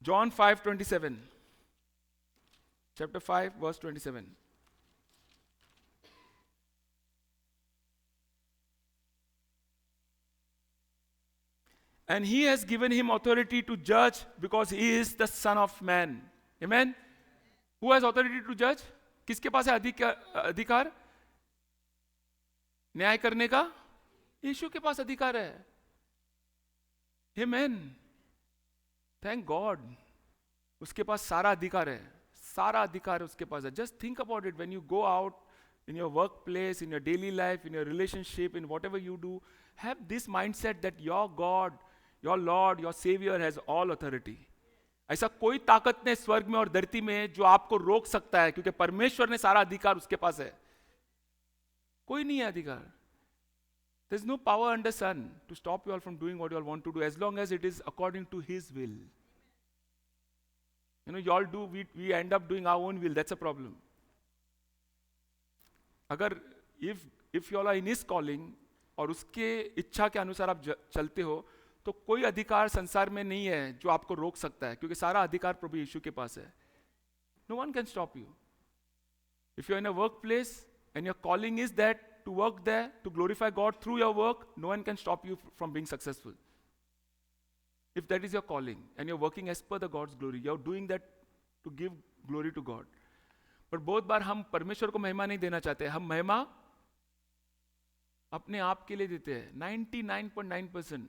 John 5:27. chapter 5 verse 27. And he has given him authority to judge because he is the son of man. Amen. Who has authority to judge? किसके पास है अधिकार न्याय करने का? यीशु के पास अधिकार है. Amen. Thank God. उसके पास सारा अधिकार है. सारा अधिकार उसके पास है. Just think about it when you go out in your workplace, in your daily life, in your relationship, in whatever you do, have this mindset that your God, your Lord, your Savior has all authority. ऐसा कोई ताकत नहीं स्वर्ग में और धरती में जो आपको रोक सकता है, क्योंकि परमेश्वर ने सारा अधिकार उसके पास है. कोई नहीं है अधिकार. There's no power under sun to stop you all from doing what you all want to do, as long as it is according to His will. You know, you all do, we end up doing our own will. That's a problem. अगर if you all are in His calling और उसके इच्छा के अनुसार आप चलते हो, तो कोई अधिकार संसार में नहीं है जो आपको रोक सकता है, क्योंकि सारा अधिकार प्रभु यीशु के पास है. No one can stop you. If you're in a workplace and your calling is that to work there, to glorify God through your work, no one can stop you from being successful. If that is your calling and you're working as per the God's glory, you're doing that to give glory to God. पर बहुत बार हम परमेश्वर को महिमा नहीं देना चाहते. हम महिमा अपने आप के लिए देते हैं. 99.9%.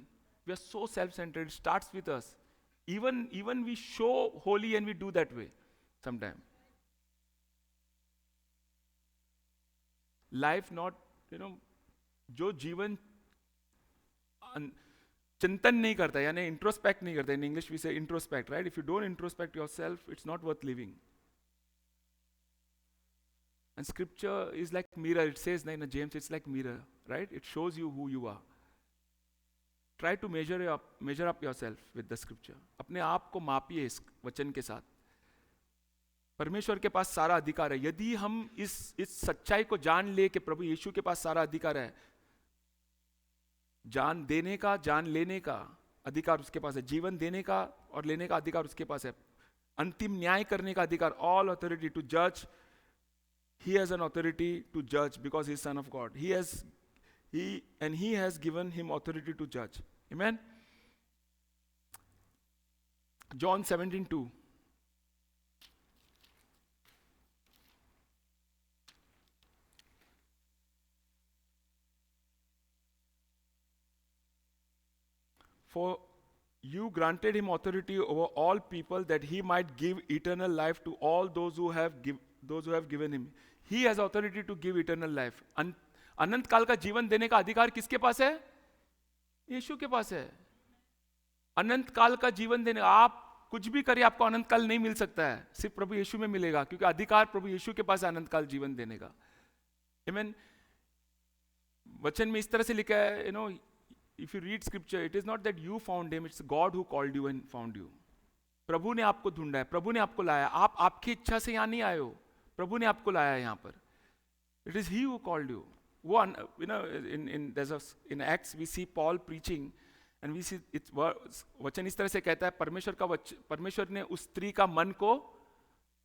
We are so self-centered. It starts with us. Even we show holy and we do that way sometimes. Life not, जो जीवन चिंतन नहीं करता, यानी इंट्रोस्पेक्ट नहीं करता. In English we say introspect, right? If you don't introspect yourself, it's not worth living. And scripture is like mirror. It says in James, it's like mirror, right? It shows you who you are. Try to measure up yourself with the scripture. अपने आप को मापिए इस वचन के साथ. परमेश्वर के पास सारा अधिकार है. यदि हम इस सच्चाई को जान ले कि प्रभु यीशु के पास सारा अधिकार है, जान देने का, जान लेने का अधिकार उसके पास है, जीवन देने का और लेने का अधिकार उसके पास है, अंतिम न्याय करने का अधिकार, all authority to judge. He has an authority to judge because he is son of God. He has given him authority to judge. Amen. John 17:2. For you granted him authority over all people, that he might give eternal life to all those who have given him. He has authority to give eternal life. अनंत काल का जीवन देने का अधिकार किसके पास है? यीशु के पास है. अनंत काल का जीवन देने, आप कुछ भी करिए आपको अनंत काल नहीं मिल सकता है, सिर्फ प्रभु यीशु में मिलेगा, क्योंकि अधिकार प्रभु यीशु के पास है अनंत काल जीवन देने का. आमीन. वचन में इस तरह से लिखा है, if you read scripture, it is not that you found him, it's God who called you and found you. प्रभु ने आपको ढूंढा है, प्रभु ने आपको लाया. आप आपकी इच्छा से यहाँ नहीं आए हो, प्रभु ने आपको लाया यहाँ पर. It is he who called you. वो in Acts we see Paul preaching and we see वचन इस तरह से कहता है, परमेश्वर ने उस स्त्री का मन को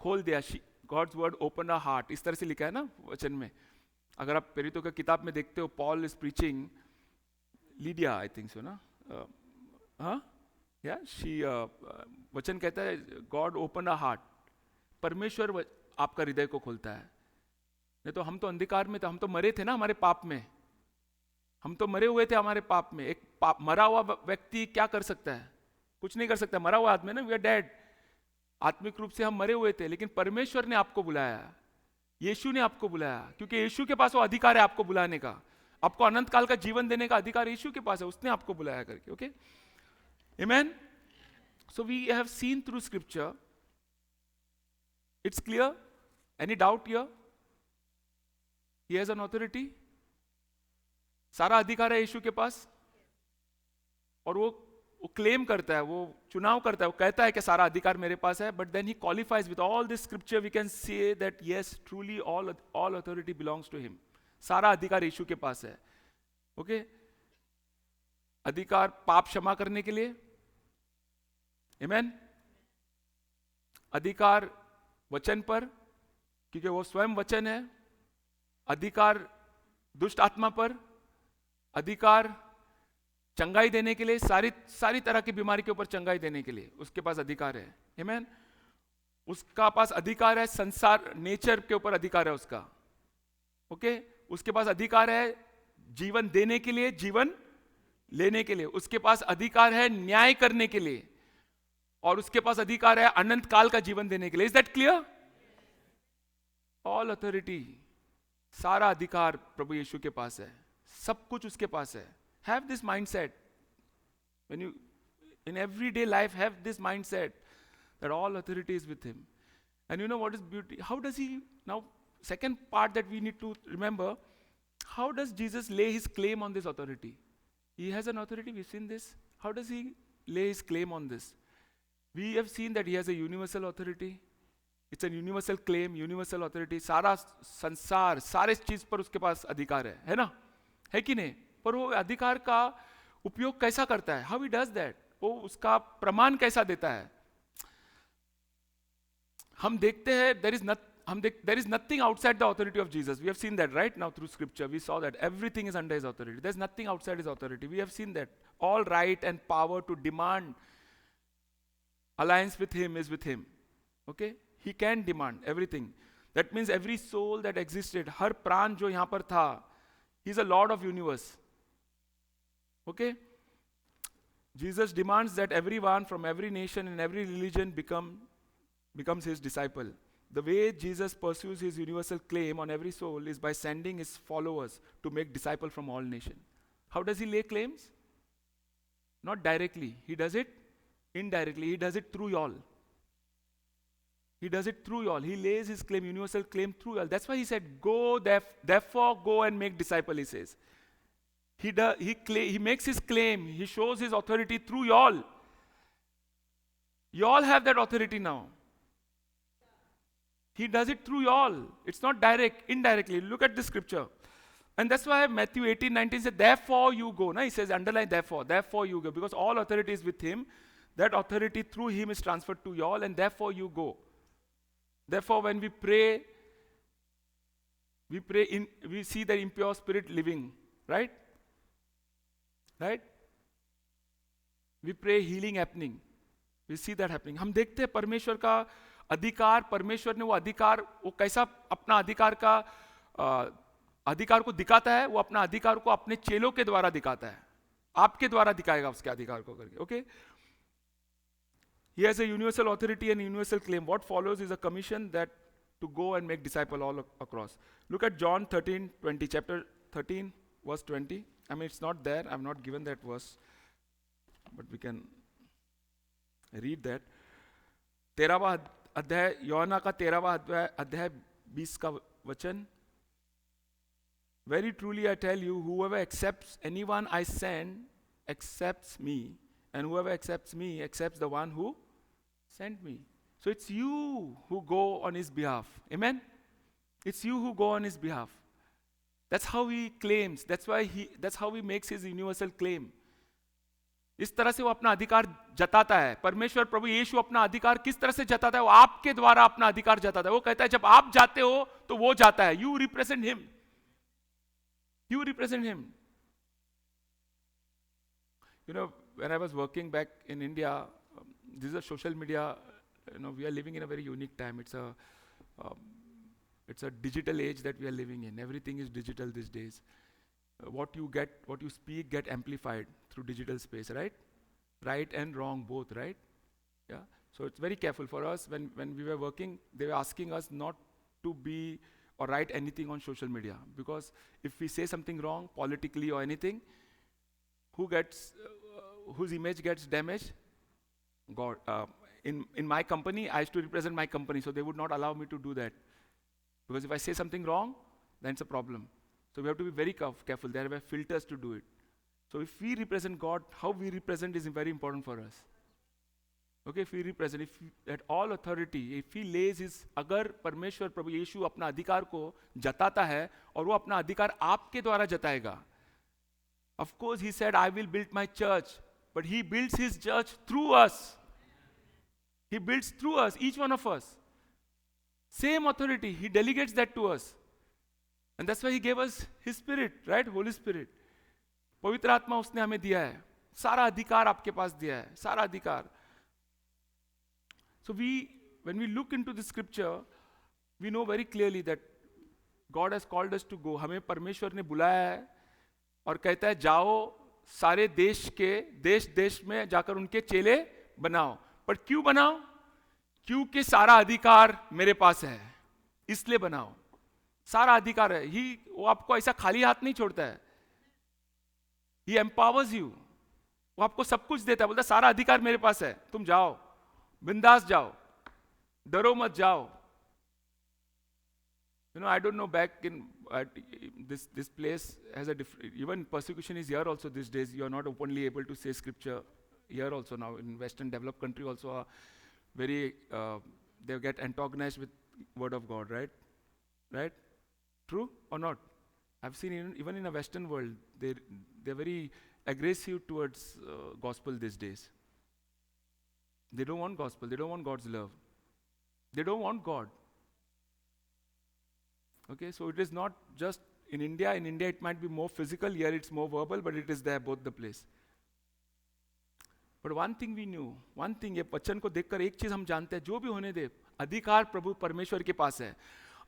खोल दिया. God's word opened her heart. इस तरह से लिखा है ना वचन में. अगर आप प्रेरितों की किताब में देखते हो, Paul is preaching Lydia, I think so, ना? वचन कहता है God opened her heart. परमेश्वर आपका हृदय को खोलता है. नहीं तो हम तो अंधकार में थे, हम तो मरे थे ना हमारे पाप में. हम तो मरे हुए थे हमारे पाप में. एक मरा हुआ व्यक्ति क्या कर सकता है? कुछ नहीं कर सकता. मरा हुआ आदमी ना, वी आर डेड. आत्मिक रूप से हम मरे हुए थे, लेकिन परमेश्वर ने आपको बुलाया, यीशु ने आपको बुलाया, क्योंकि यीशु के पास वो अधिकार है आपको बुलाने का. आपको अनंत काल का जीवन देने का अधिकार यीशु के पास है, उसने आपको बुलाया करके. Okay, amen. So we have seen through scripture, it's clear. Any doubt here? He has an authority. सारा अधिकार है यीशु के पास, और वो क्लेम करता है, वो चुनाव करता है, वो कहता है कि सारा अधिकार मेरे पास है. But then he qualifies with all this scripture. We can say that yes, truly all authority belongs to him. सारा अधिकार यीशु के पास है. ओके, अधिकार पाप क्षमा करने के लिए, आमेन. अधिकार वचन पर, क्योंकि वो स्वयं वचन है, अधिकार दुष्ट आत्मा पर, अधिकार चंगाई देने के लिए, सारी तरह की बीमारी के ऊपर चंगाई देने के लिए उसके पास अधिकार है। आमीन। उसका पास अधिकार है संसार, नेचर के ऊपर अधिकार है उसका। ओके, उसके पास अधिकार है जीवन देने के लिए, जीवन लेने के लिए। उसके पास अधिकार है न्याय करने के लिए, और उसके पास अधिकार है अनंत काल का जीवन देने के लिए। Is that clear? All authority, सारा अधिकार प्रभु यीशु के पास है, सब कुछ उसके पास है। Have this mindset when you in everyday life, have this mindset that all authority is with him. And you know what is beauty? How does he, now second part that we need to remember, how does Jesus lay his claim on this authority? He has an authority, we've seen this. How does he lay his claim on this? We have seen that he has a universal authority. It's a universal claim, universal authority. सारा संसार, सारे चीज पर उसके पास अधिकार है ना? है कि नहीं? पर वो अधिकार का उपयोग कैसा करता है? How he does that? वो उसका प्रमाण कैसा देता है? हम देखते हैं there is nothing outside the authority of Jesus. We have seen that right now through scripture. We saw that everything is under his authority. There's nothing outside his authority. We have seen that all right and power to demand alliance with him is with him. Okay, he can demand everything. That means every soul that existed, हर प्राण जो यहाँ पर था, he's a lord of universe. Okay, Jesus demands that everyone from every nation and every religion becomes his disciple. The way Jesus pursues his universal claim on every soul is by sending his followers to make disciples from all nations. How does he lay claims? Not directly. He does it indirectly. He does it through y'all. He does it through y'all. He lays his claim, universal claim through y'all. That's why he said, "Go, therefore go and make disciples," he says. He makes his claim. He shows his authority through y'all. Y'all have that authority now. He does it through y'all. It's not direct, indirectly. Look at the scripture. And that's why Matthew 18:19 says, "Therefore you go." Now he says, underline therefore you go. Because all authority is with him. That authority through him is transferred to y'all, and therefore you go. Therefore, when we pray, we see the impure spirit living, right? Right? We pray healing happening. We see that happening. हम देखते हैं परमेश्वर का अधिकार, परमेश्वर ने वो अधिकार, वो कैसा अपना अधिकार को दिखाता है। वो अपना अधिकार को अपने चेलों के द्वारा दिखाता है, आपके द्वारा दिखाएगा उसके अधिकार को करके। Okay, he has a universal authority and universal claim. What follows is a commission that to go and make disciples all across. Look at John 13:20, chapter 13 verse 20. I mean, it's not there, I've not given that verse, but we can read that. 13वां अध्याय, यूहन्ना का 13वां अध्याय 20 का वचन। Very truly I tell you, whoever accepts anyone I send accepts me, and whoever accepts me accepts the one who sent me. So it's you who go on his behalf. Amen? It's you who go on his behalf. That's how he claims. That's how he makes his universal claim. इस तरह से वो अपना अधिकार जताता है। परमेश्वर प्रभु यीशु अपना अधिकार किस तरह से जताता है? वो आपके द्वारा अपना अधिकार जताता है। वो कहता है जब आप जाते हो तो वो जाता है। You represent him. You represent him. You know, when I was working back in India, this is a social media, we are living in a very unique time. It's a digital age that we are living in. Everything is digital these days. What you speak get amplified through digital space, right? Right and wrong both, right? Yeah. So it's very careful for us. When we were working, they were asking us not to be or write anything on social media, because if we say something wrong politically or anything, whose image gets damaged? God. In my company, I used to represent my company, so they would not allow me to do that, because if I say something wrong, then it's a problem. So we have to be very careful. There are filters to do it. So if we represent God, how we represent is very important for us. Okay, if we represent, at all authority, if he lays his, अगर परमेश्वर प्रभु यीशु अपना अधिकार को जताता है और वो अपना अधिकार आपके द्वारा जताएगा. Of course, he said, "I will build my church," but he builds his church through us. He builds through us, each one of us. Same authority. He delegates that to us. And that's why he gave us his spirit, right? Holy Spirit. पवित्र आत्मा उसने हमें दिया है. सारा अधिकार आपके पास दिया है. सारा अधिकार. So when we look into the scripture, we know very clearly that God has called us to go. हमें परमेश्वर ने बुलाया है और कहता है जाओ सारे देश में जाकर उनके चेले बनाओ. पर क्यों बनाओ? क्योंकि सारा अधिकार मेरे पास है, इसलिए बनाओ. सारा अधिकार है. वो आपको ऐसा खाली हाथ नहीं छोड़ता है. He empowers you. वो आपको सब कुछ देता है. बोलता है सारा अधिकार मेरे पास है, तुम जाओ, बिंदास जाओ, डरो मत जाओ. I don't know, back in this place has a different, even persecution is here also these days. You are not openly able to say scripture here also now. In Western developed country also are very, they get antagonized with word of God, right? Right? True or not? I've seen even in a Western world, they're very aggressive towards gospel these days. They don't want gospel. They don't want God's love. They don't want God. Okay, so it is not just in India. In India, it might be more physical. Here, it's more verbal, but it is there both the place. But one thing we knew, one thing, ये वचन को देखकर एक चीज हम जानते हैं, जो भी होने दे, अधिकार प्रभु परमेश्वर के पास है.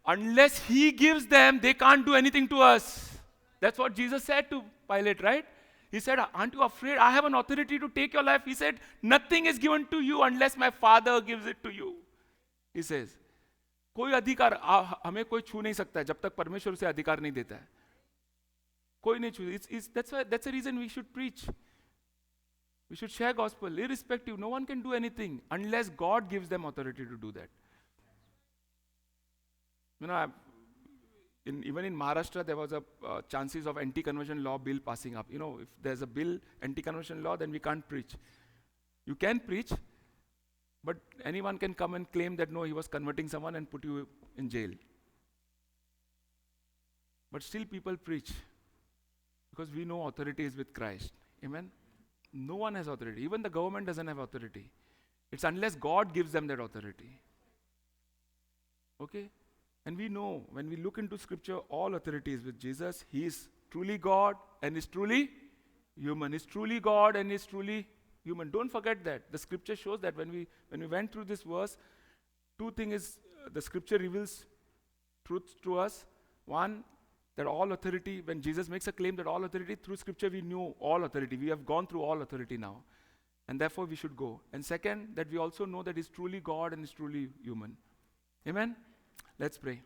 Unless He gives them, they can't do anything to us. That's what Jesus said to Pilate, right? He said, aren't you afraid? I have an authority to take your life. He said, nothing is given to you unless my Father gives it to you. He says, कोई अधिकार हमें कोई छू नहीं सकता है जब तक परमेश्वर उसे अधिकार नहीं देता है. कोई नहीं छू. That's the reason we should preach. We should share gospel, irrespective. No one can do anything unless God gives them authority to do that. Even in Maharashtra, there was a chances of anti-conversion law bill passing up. If there's a bill, anti-conversion law, then we can't preach. You can preach, but anyone can come and claim that no, he was converting someone and put you in jail. But still people preach because we know authority is with Christ. Amen? No one has authority. Even the government doesn't have authority. It's unless God gives them that authority. Okay? And we know, when we look into scripture, all authority is with Jesus. He is truly God and is truly human. He's truly God and is truly human. Don't forget that. The scripture shows that when we went through this verse, two things is the scripture reveals truth to us. One, that all authority, when Jesus makes a claim that all authority, through scripture we knew all authority. We have gone through all authority now. And therefore we should go. And second, that we also know that He's truly God and is truly human. Amen? Let's pray.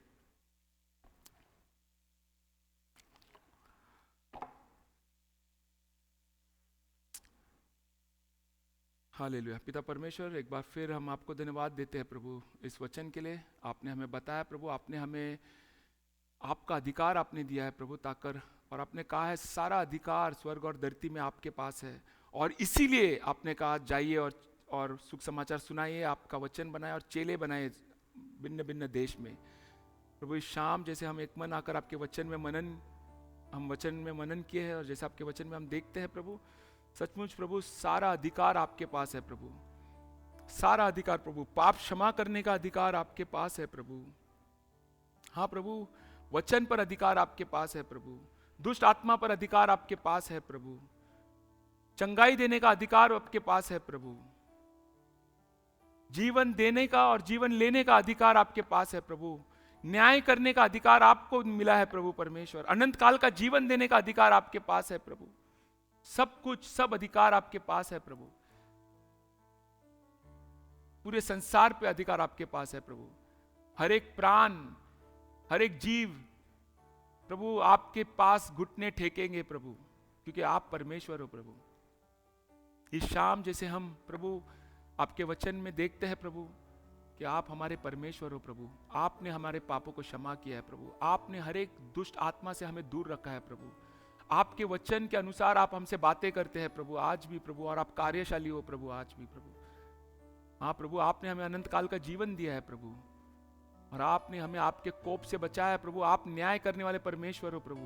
Hallelujah. पिता परमेश्वर, एक बार फिर हम आपको धन्यवाद देते हैं प्रभु इस वचन के लिए. आपने हमें बताया प्रभु, आपने हमें आपका अधिकार आपने दिया है प्रभु ताकर, और आपने कहा है सारा अधिकार स्वर्ग और धरती में आपके पास है. और इसीलिए आपने कहा जाइए और सुख समाचार सुनाइए, आपका वचन बनाए और चेले बनाए भिन्न भिन्न देश में. प्रभु इस शाम जैसे हम एक मन आकर आपके वचन में मनन किए हैं, और जैसे आपके वचन में हम देखते हैं प्रभु, सचमुच प्रभु सारा अधिकार आपके पास है प्रभु. सारा अधिकार प्रभु, पाप क्षमा करने का अधिकार आपके पास है प्रभु. हाँ प्रभु, वचन पर अधिकार आपके पास है प्रभु. दुष्ट आत्मा पर अधिकार आपके पास है प्रभु. चंगाई देने का अधिकार आपके पास है प्रभु. जीवन देने का और जीवन लेने का अधिकार आपके पास है प्रभु. न्याय करने का अधिकार आपको मिला है प्रभु परमेश्वर. अनंत काल का जीवन देने का अधिकार आपके पास है प्रभु. सब कुछ, सब अधिकार आपके पास है प्रभु. पूरे संसार पे अधिकार आपके पास है प्रभु. हर एक प्राण, हर एक जीव प्रभु आपके पास घुटने टेकेंगे प्रभु, क्योंकि आप परमेश्वर हो प्रभु. इस शाम जैसे हम प्रभु आपके वचन में देखते हैं प्रभु कि आप हमारे परमेश्वर हो प्रभु. आपने हमारे पापों को क्षमा किया है प्रभु. आपने हर एक दुष्ट आत्मा से हमें दूर रखा है प्रभु. आपके वचन के अनुसार आप हमसे बातें करते हैं प्रभु आज भी प्रभु, और आप कार्यशाली हो प्रभु आज भी प्रभु. हाँ प्रभु, आपने हमें अनंत काल का जीवन दिया है प्रभु, और आपने हमें आपके कोप से बचाया है प्रभु. आप न्याय करने वाले परमेश्वर हो प्रभु.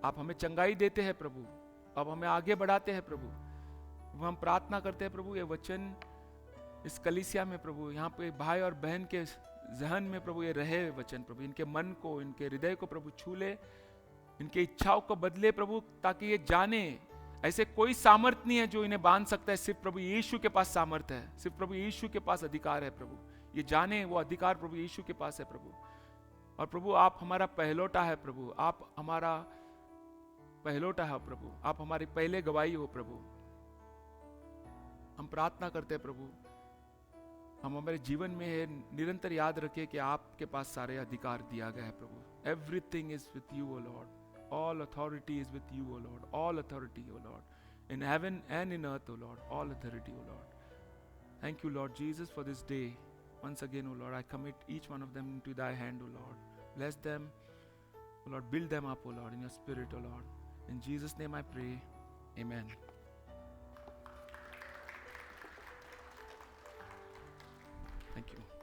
आप हमें चंगाई देते हैं प्रभु, अब हमें आगे बढ़ाते हैं प्रभु. हम प्रार्थना करते हैं प्रभु, ये वचन इस कलीसिया में प्रभु, यहाँ पे भाई और बहन के जहन में प्रभु ये रहे वचन प्रभु, इनके मन को, इनके हृदय को प्रभु छू ले, इनके इच्छाओं को बदले प्रभु, ताकि ये जाने ऐसे कोई सामर्थ नहीं है जो इन्हें बांध सकता है, सिर्फ प्रभु यीशु के पास सामर्थ है, सिर्फ प्रभु यीशु के पास अधिकार है प्रभु। ये जाने वो अधिकार प्रभु यीशु के पास है प्रभु। और प्रभु आप हमारा पहलौटा है प्रभु, आप हमारा पहलौटा है प्रभु, आप हमारी पहले गवाही हो प्रभु। हम प्रार्थना करते हैं प्रभु, हम हमारे जीवन में निरंतर याद रखें कि आपके पास सारे अधिकार दिया गया है प्रभु। Everything is with you O Lord, all authority is with you O Lord, all authority O Lord, in heaven and in earth O Lord, all authority O Lord. Thank you Lord Jesus for this day. Once again O Lord, I commit each one of them into thy hand O Lord. Bless them O Lord, build them up O Lord in your spirit O Lord. In Jesus name I pray, amen. Thank you.